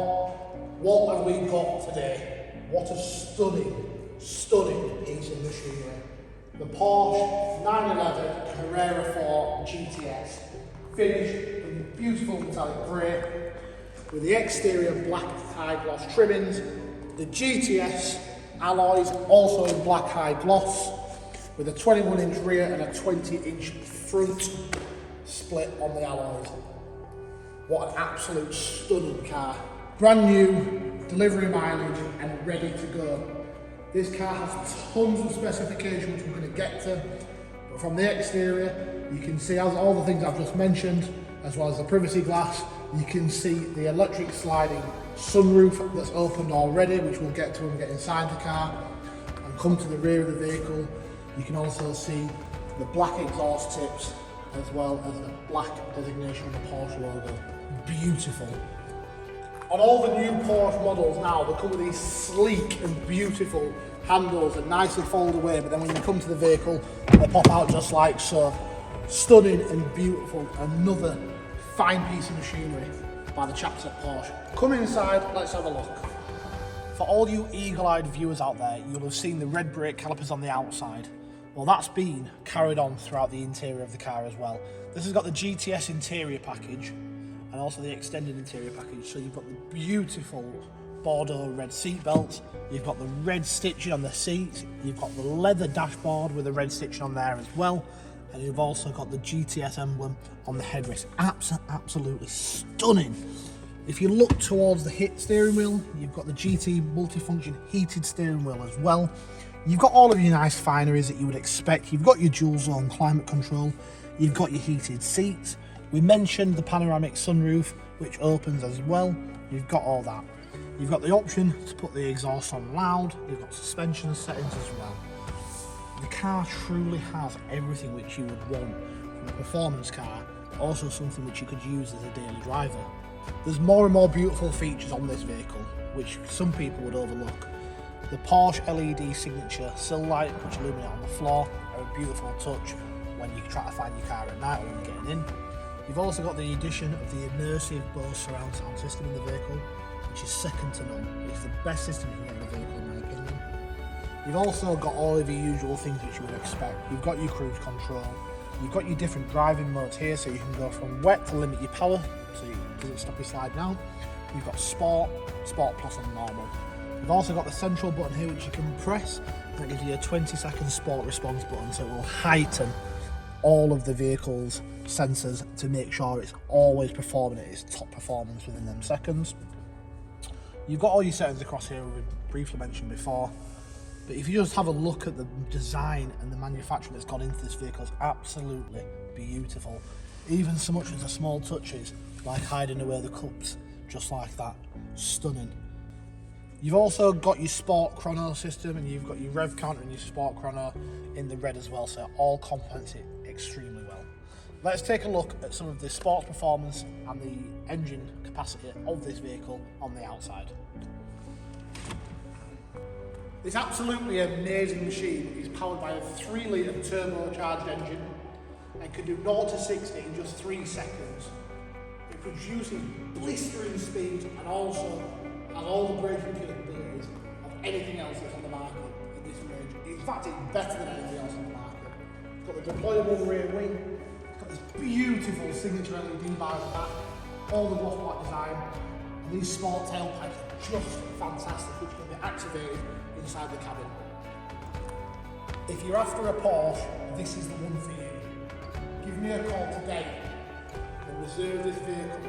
what have we got today? What a stunning piece of machinery. The Porsche 911 Carrera 4 GTS, finished in beautiful metallic grey, with the exterior black high gloss trimmings, the GTS alloys also in black high gloss, with a 21-inch rear and a 20-inch front split on the alloys. What an absolute stunning car. Brand new, delivery mileage and ready to go. This car has tons of specification which we're going to get to, but from the exterior you can see all the things I've just mentioned, as well as the privacy glass. You can see the electric sliding sunroof that's opened already, which we'll get to when we get inside the car. And come to the rear of the vehicle, you can also see the black exhaust tips as well as the black designation of the Porsche logo. Beautiful. On all the new Porsche models now, they come with these sleek and beautiful handles that nicely fold away, but then when you come to the vehicle, they pop out just like so. Stunning and beautiful. Another fine piece of machinery by the chaps at Porsche. Come inside, let's have a look. For all you eagle-eyed viewers out there, you'll have seen the red brake calipers on the outside. Well, that's been carried on throughout the interior of the car as well. This has got the GTS interior package and also the extended interior package. So you've got the beautiful Bordeaux red seat belts, you've got the red stitching on the seats, you've got the leather dashboard with the red stitching on there as well, and you've also got the GTS emblem on the headrest. Absolutely stunning. If you look towards the steering wheel, you've got the GT multifunction heated steering wheel as well. You've got all of your nice fineries that you would expect. You've got your dual zone climate control, you've got your heated seats. We mentioned the panoramic sunroof, which opens as well. You've got all that. You've got the option to put the exhaust on loud. You've got suspension settings as well. The car truly has everything which you would want from a performance car, but also something which you could use as a daily driver. There's more and more beautiful features on this vehicle, which some people would overlook. The Porsche LED signature cill light, which illuminate on the floor, are a beautiful touch when you try to find your car at night or when you're getting in. You've also got the addition of the immersive BOSE surround sound system in the vehicle, which is second to none. It's the best system you can get in a vehicle, in my opinion. You've also got all of your usual things which you would expect. You've got your cruise control, you've got your different driving modes here, so you can go from wet to limit your power, so it doesn't stop you sliding out. You've got Sport, Sport Plus and Normal. You've also got the central button here which you can press, and that gives you a 20-second sport response button, so it will heighten all of the vehicle's sensors to make sure it's always performing at its top performance within them seconds. You've got all your settings across here we briefly mentioned before, but if you just have a look at the design and the manufacturing that's gone into this vehicle, it's absolutely beautiful. Even so much as the small touches, like hiding away the cups, just like that. Stunning. You've also got your sport chrono system, and you've got your rev counter and your sport chrono in the red as well, so it all complements it extremely well. Let's take a look at some of the sports performance and the engine capacity of this vehicle on the outside. This absolutely amazing machine is powered by a 3-litre turbocharged engine and can do 0 to 60 in just 3 seconds. It produces blistering speed and also has all the braking capabilities of anything else that's on the market in this range. In fact, it's better than anything else on the market. It's got the deployable rear wing, it's got this beautiful signature LED bar at the back, all the gloss black design, and these sport tailpipes are just fantastic, which can be activated inside the cabin. If you're after a Porsche, this is the one for you. Give me a call today and reserve this vehicle